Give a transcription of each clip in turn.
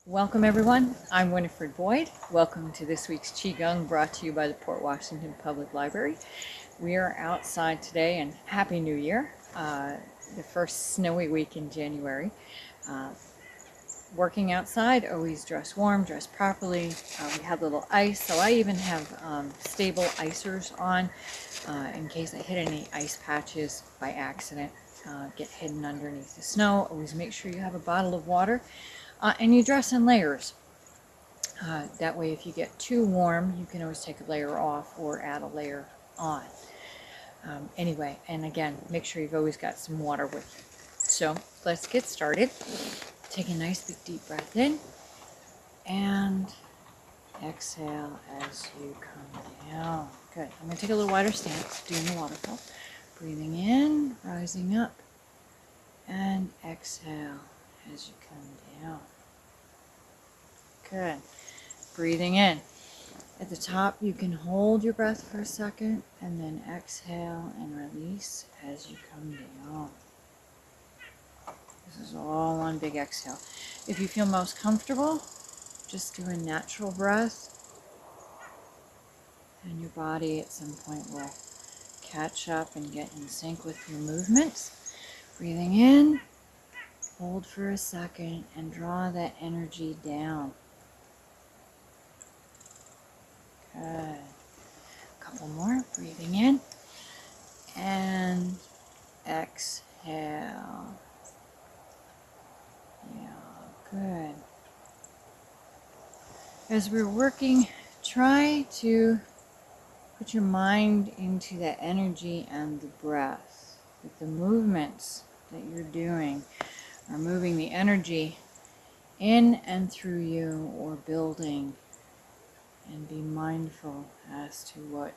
Welcome everyone, I'm Winifred Boyd. Welcome to this week's Qigong brought to you by the Port Washington Public Library. We are outside today and Happy New Year, the first snowy week in January. Working outside, always dress warm, dress properly. We have a little ice, so I even have stable icers on in case I hit any ice patches by accident, get hidden underneath the snow. Always make sure you have a bottle of water. And you dress in layers. That way if you get too warm, you can always take a layer off or add a layer on. Anyway, and again, make sure you've always got some water with you. So let's get started. Take a nice big deep breath in and exhale as you come down. Good. I'm going to take a little wider stance, doing the waterfall. Breathing in, rising up, and exhale as you come down. Good. Breathing in. At the top, you can hold your breath for a second and then exhale and release as you come down. This is all one big exhale. If you feel most comfortable, just do a natural breath, and your body at some point will catch up and get in sync with your movements. Breathing in. Hold for a second and draw that energy down. Good. A couple more. Breathing in and exhale. Yeah, good. As we're working, try to put your mind into that energy and the breath. That the movements that you're doing are moving the energy in and through you or building, and be mindful as to what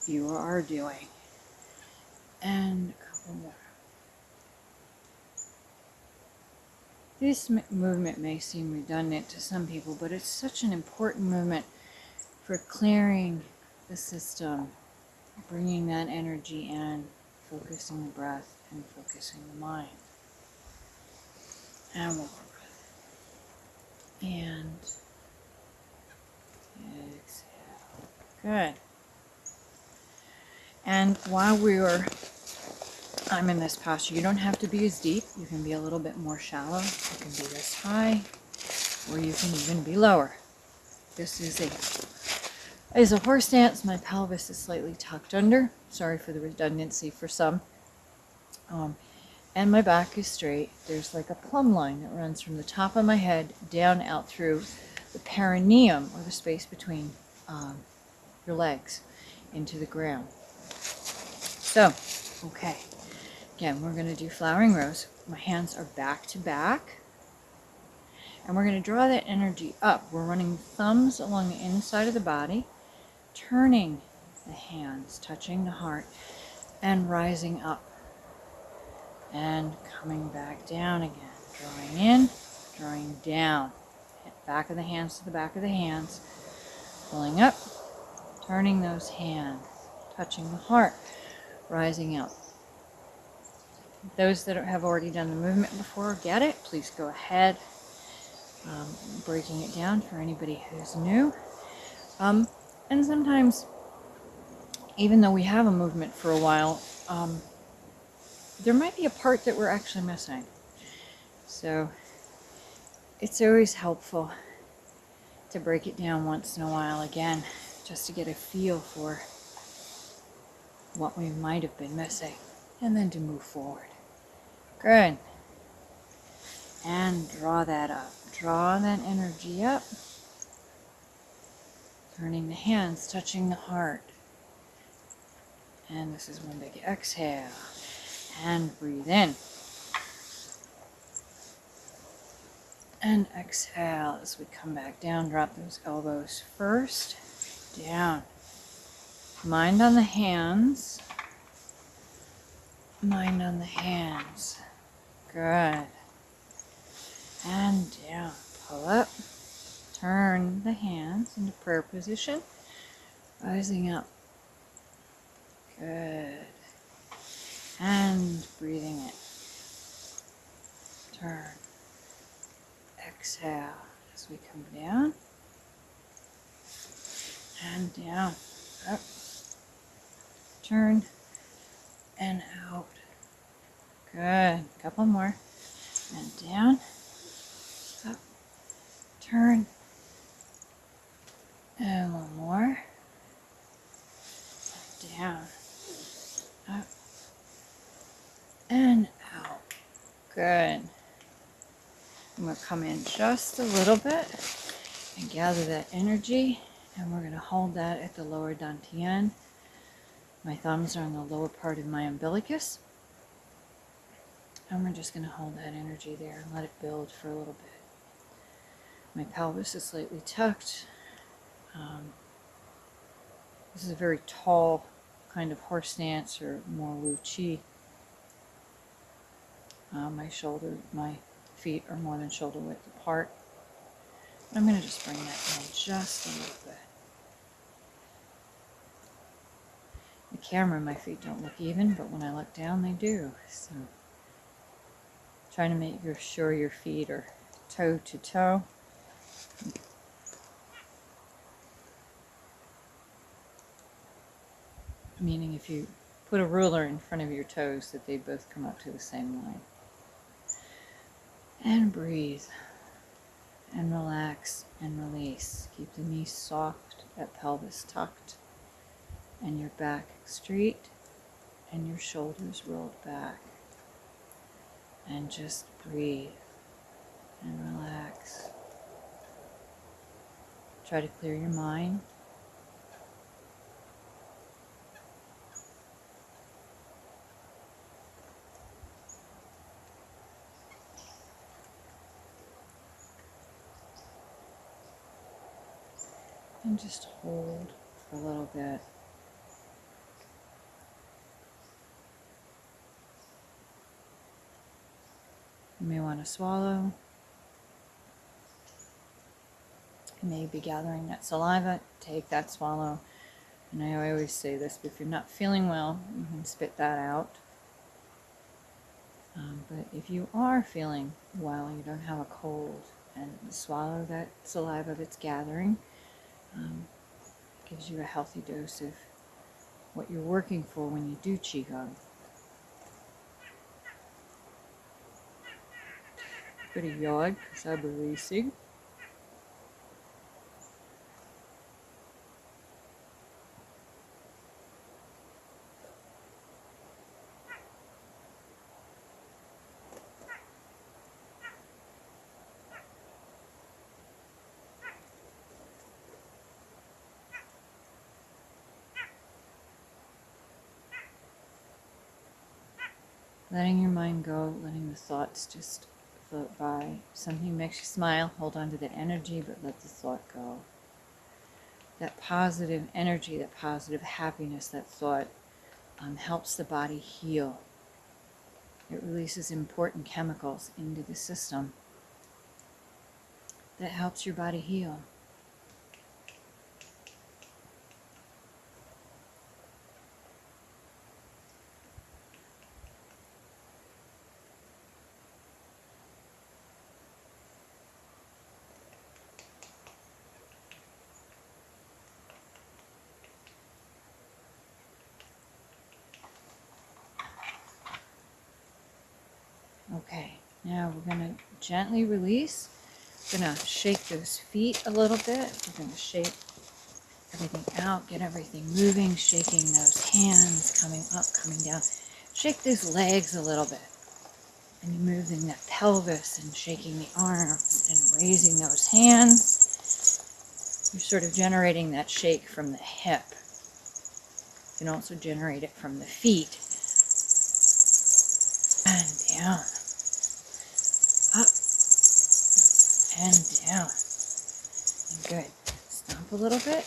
you are doing. And a couple more. This movement may seem redundant to some people, but it's such an important movement for clearing the system, bringing that energy in, focusing the breath and focusing the mind. And one more breath. And exhale. Good. And while I'm in this posture, you don't have to be as deep. You can be a little bit more shallow. You can be this high, or you can even be lower. This is a horse stance. My pelvis is slightly tucked under. Sorry for the redundancy for some. And my back is straight. There's like a plumb line that runs from the top of my head down out through the perineum, or the space between your legs, into the ground. So, okay. Again, we're going to do flowering rose. My hands are back to back. And we're going to draw that energy up. We're running thumbs along the inside of the body, turning the hands, touching the heart, and rising up. And coming back down again. Drawing in, drawing down. Back of the hands to the back of the hands. Pulling up, turning those hands, touching the heart, rising up. Those that have already done the movement before get it, please go ahead. Breaking it down for anybody who's new. And sometimes, even though we have a movement for a while, there might be a part that we're actually missing. So it's always helpful to break it down once in a while again, just to get a feel for what we might have been missing, and then to move forward. Good. And draw that up. Draw that energy up. Turning the hands, touching the heart. And this is one big exhale. And breathe in. And exhale as we come back down. Drop those elbows first. Down. Mind on the hands. Mind on the hands. Good. And down. Pull up. Turn the hands into prayer position. Rising up. Good. And breathing in. Turn. exhale as we come down and down, up, turn, and out. Good. Couple more. And down, up, turn, and one more. Down, up, and out. Good. I'm going to come in just a little bit and gather that energy, and we're going to hold that at the lower dantian. My thumbs are on the lower part of my umbilicus, and we're just going to hold that energy there and let it build for a little bit. My pelvis is slightly tucked. This is a very tall kind of horse stance, or more Wu Chi. My feet are more than shoulder width apart. I'm going to just bring that in just a little bit. The camera, my feet don't look even, but when I look down, they do. So, trying to make sure your feet are toe to toe. Meaning if you put a ruler in front of your toes, that they both come up to the same line. And breathe. And relax and release. Keep the knees soft, that pelvis tucked, and your back straight, and your shoulders rolled back. And just breathe and relax. Try to clear your mind. And just hold for a little bit. You may want to swallow. You may be gathering that saliva. Take that swallow. And I always say this, but if you're not feeling well, you can spit that out. But if you are feeling well, you don't have a cold, and swallow that saliva that's gathering, gives you a healthy dose of what you're working for when you do Qigong. Pretty yawn because I'm releasing. Letting your mind go, letting the thoughts just float by. Something makes you smile, hold on to that energy, but let the thought go. That positive energy, that positive happiness, that thought helps the body heal. It releases important chemicals into the system that helps your body heal. Okay, now we're going to gently release. We're going to shake those feet a little bit. We're going to shake everything out, get everything moving, shaking those hands, coming up, coming down. Shake those legs a little bit. And you're moving that pelvis and shaking the arms and raising those hands. You're sort of generating that shake from the hip. You can also generate it from the feet. And down. Up. And down. And good. Stomp a little bit.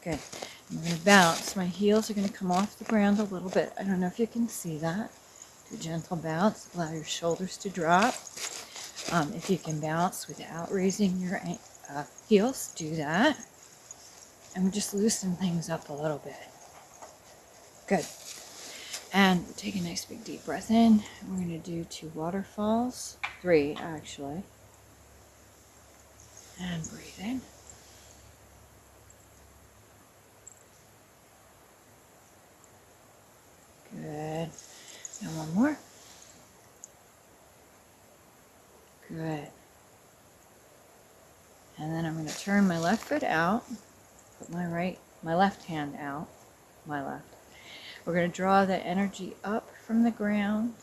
Good. I'm going to bounce. My heels are going to come off the ground a little bit. I don't know if you can see that. Do a gentle bounce. Allow your shoulders to drop. If you can bounce without raising your heels, do that. And just loosen things up a little bit. Good. And take a nice big deep breath in. We're going to do 2 waterfalls, 3 actually. And breathe in. Good. And one more. Good. And then I'm going to turn my left foot out, put my left hand out, my left. We're going to draw the energy up from the ground,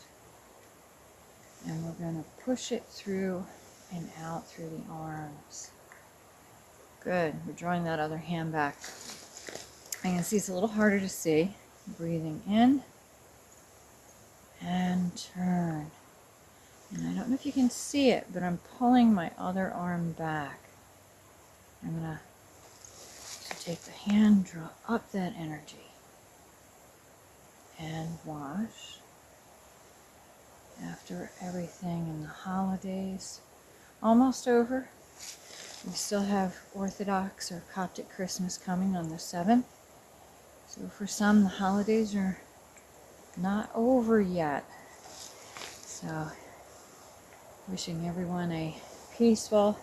and we're going to push it through and out through the arms. Good. We're drawing that other hand back. I can see it's a little harder to see. Breathing in and turn. And I don't know if you can see it, but I'm pulling my other arm back. I'm going to take the hand, draw up that energy, and wash. After everything in the holidays almost over, we still have Orthodox or Coptic Christmas coming on the 7th. So for some, the holidays are not over yet. So wishing everyone a peaceful,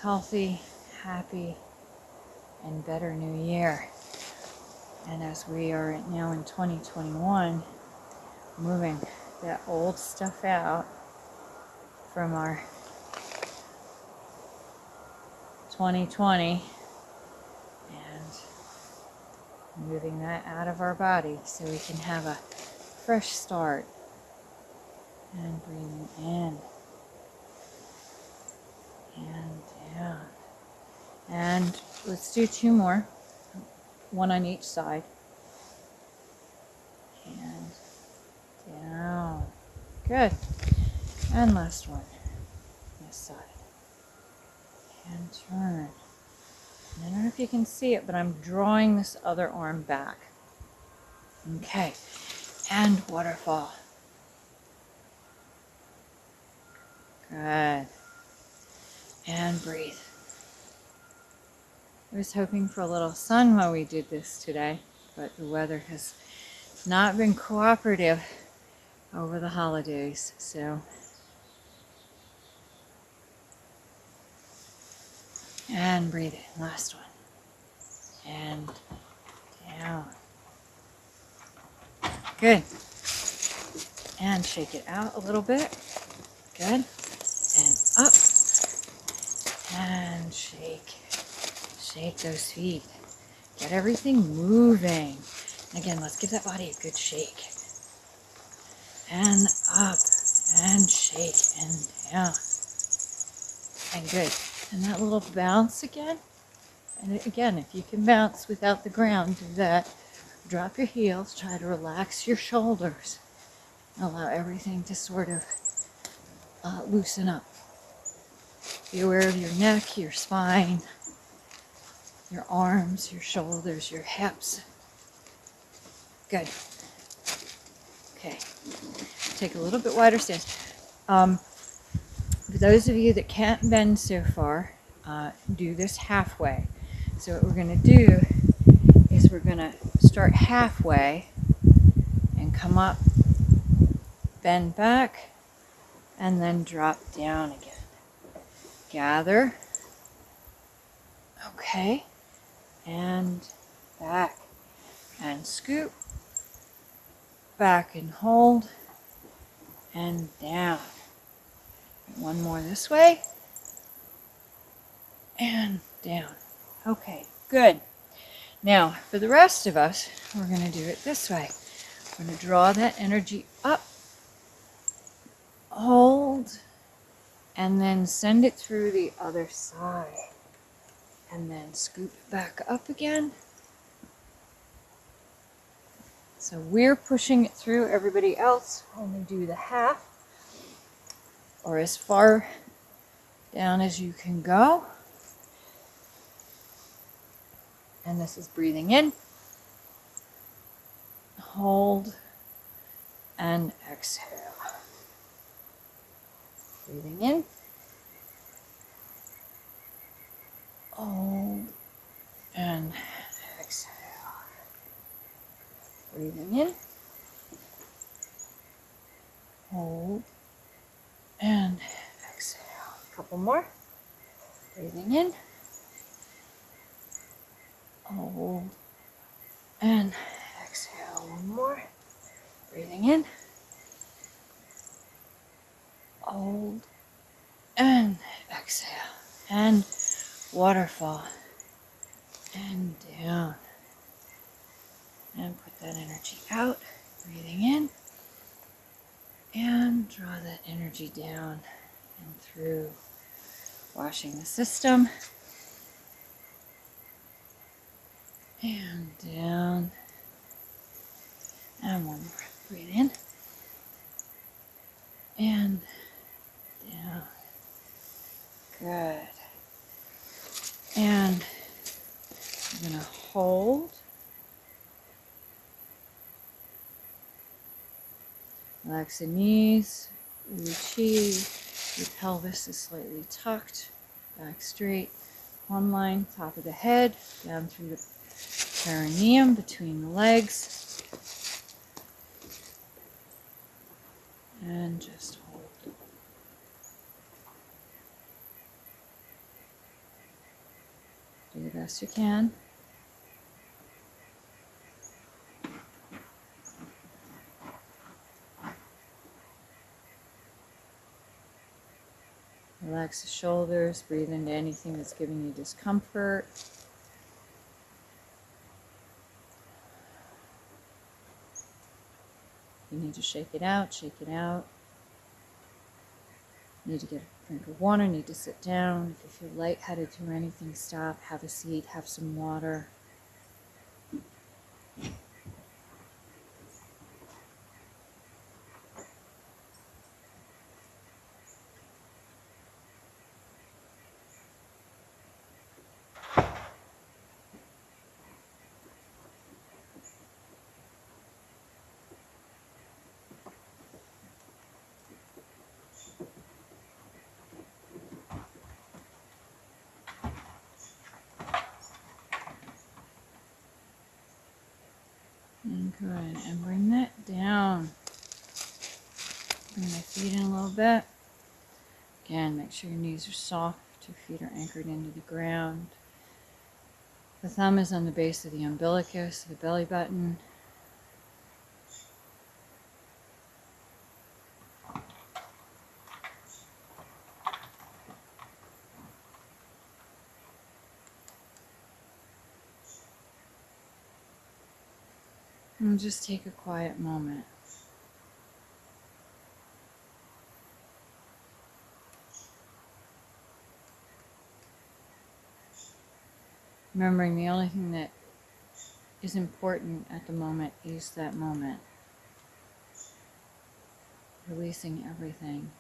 healthy, happy, and better new year. And as we are now in 2021, moving that old stuff out from our 2020 and moving that out of our body so we can have a fresh start. And breathing in and down. And let's do 2 more, 1 on each side. And down. Good. And last one, this side. And turn. And I don't know if you can see it, but I'm drawing this other arm back. Okay. And waterfall. Good. And breathe. I was hoping for a little sun while we did this today, but the weather has not been cooperative over the holidays, so. And breathe in. Last one. And down. Good. And shake it out a little bit. Good. And up. And shake. Shake those feet. Get everything moving. Again, let's give that body a good shake. And up. And shake. And down. And good. And that little bounce again. And again, if you can bounce without the ground, do that. Drop your heels. Try to relax your shoulders. Allow everything to sort of loosen up. Be aware of your neck, your spine, your arms, your shoulders, your hips. Good. Okay. Take a little bit wider stance. For those of you that can't bend so far, do this halfway. So what we're going to do is we're going to start halfway and come up, bend back, and then drop down again. Gather. Okay. And back. And scoop. Back and hold. And down. One more this way. And down. Okay, good. Now, for the rest of us, we're going to do it this way. We're going to draw that energy up. Hold. And then send it through the other side. And then scoop it back up again. So we're pushing it through. Everybody else only do the half or as far down as you can go. And this is breathing in, hold, and exhale. Breathing in, hold, and exhale. Breathing in, couple more. Breathing in. Hold. And exhale. One more. Breathing in. Hold. And exhale. And waterfall. And down. And put that energy out. Breathing in. And draw that energy down and through. Washing the system. And down. And one more. Breathe in. And down. Good. And we're going to hold. Relax the knees. Chi. Your pelvis is slightly tucked. Back straight. Plumb line. Top of the head. Down through the perineum between the legs. And just hold. Do the best you can. Relax the shoulders, breathe into anything that's giving you discomfort. You need to shake it out, shake it out. Need to get a drink of water, need to sit down. If you feel lightheaded or anything, stop, have a seat, have some water. And good, and bring that down. Bring my feet in a little bit. Again, make sure your knees are soft, your feet are anchored into the ground. The thumb is on the base of the umbilicus, the belly button. And just take a quiet moment. Remembering the only thing that is important at the moment is that moment. Releasing everything.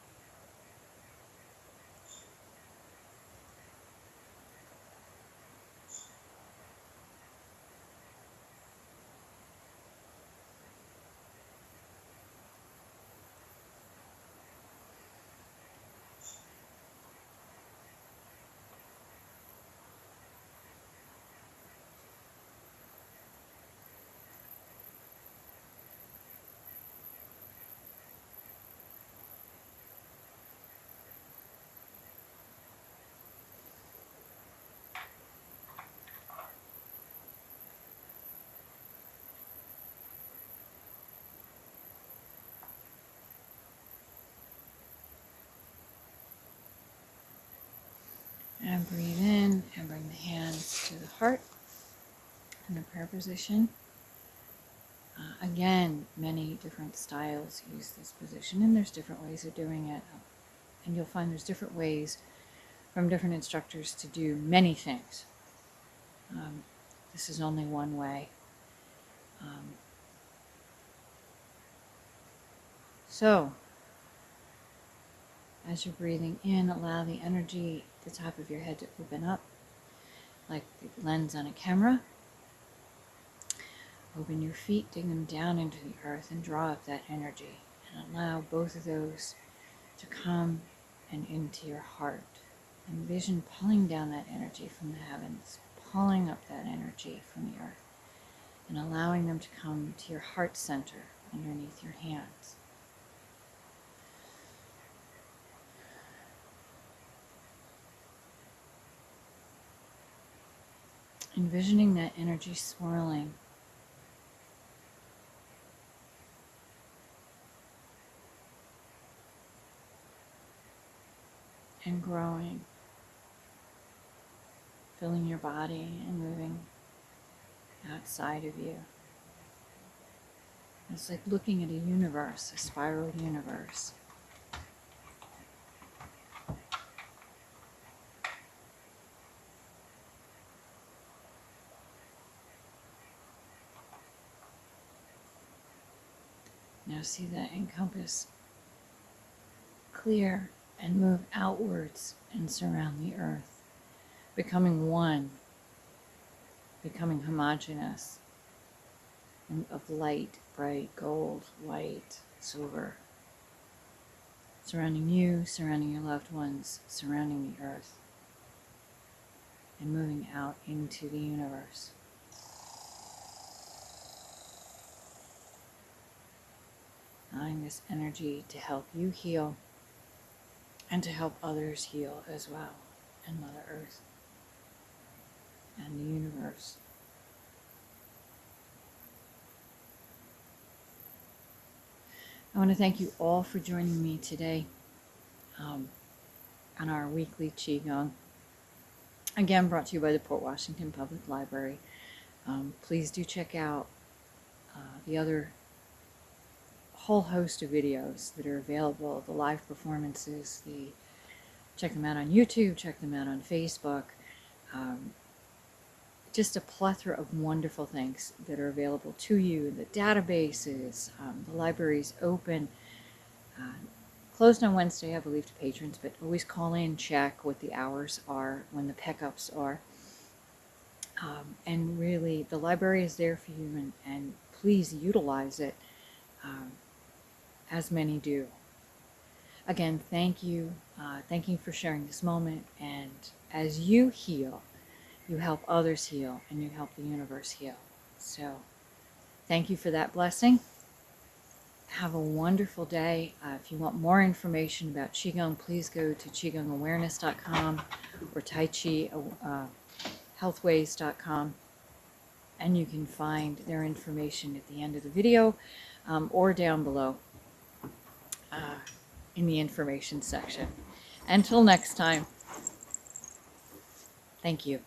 And breathe in and bring the hands to the heart in the prayer position. Again, many different styles use this position, and there's different ways of doing it. And you'll find there's different ways from different instructors to do many things. This is only one way. So, as you're breathing in, allow the energy at the top of your head to open up like the lens on a camera. Open your feet, dig them down into the earth, and draw up that energy. And allow both of those to come and into your heart. Envision pulling down that energy from the heavens, pulling up that energy from the earth, and allowing them to come to your heart center underneath your hands. Envisioning that energy swirling and growing, filling your body and moving outside of you. It's like looking at a universe, a spiral universe. Now see that encompass clear and move outwards and surround the earth, becoming one, becoming homogeneous, and of light, bright, gold, white, silver, surrounding you, surrounding your loved ones, surrounding the earth, and moving out into the universe. Allowing this energy to help you heal and to help others heal as well, and Mother Earth and the universe. I want to thank you all for joining me today on our weekly Qigong. Again, brought to you by the Port Washington Public Library. Please do check out the other whole host of videos that are available, the live performances, check them out on YouTube, check them out on Facebook. Just a plethora of wonderful things that are available to you. The databases, the library's open. Closed on Wednesday, I believe, to patrons, but always call in, check what the hours are, when the pickups are. And really, the library is there for you, and please utilize it, as many do. Again, thank you. Thank you for sharing this moment. And as you heal, you help others heal, and you help the universe heal. So, thank you for that blessing. Have a wonderful day. If you want more information about Qigong, please go to QigongAwareness.com or Tai Chi Healthways.com, and you can find their information at the end of the video or down below in the information section. Until next time, thank you.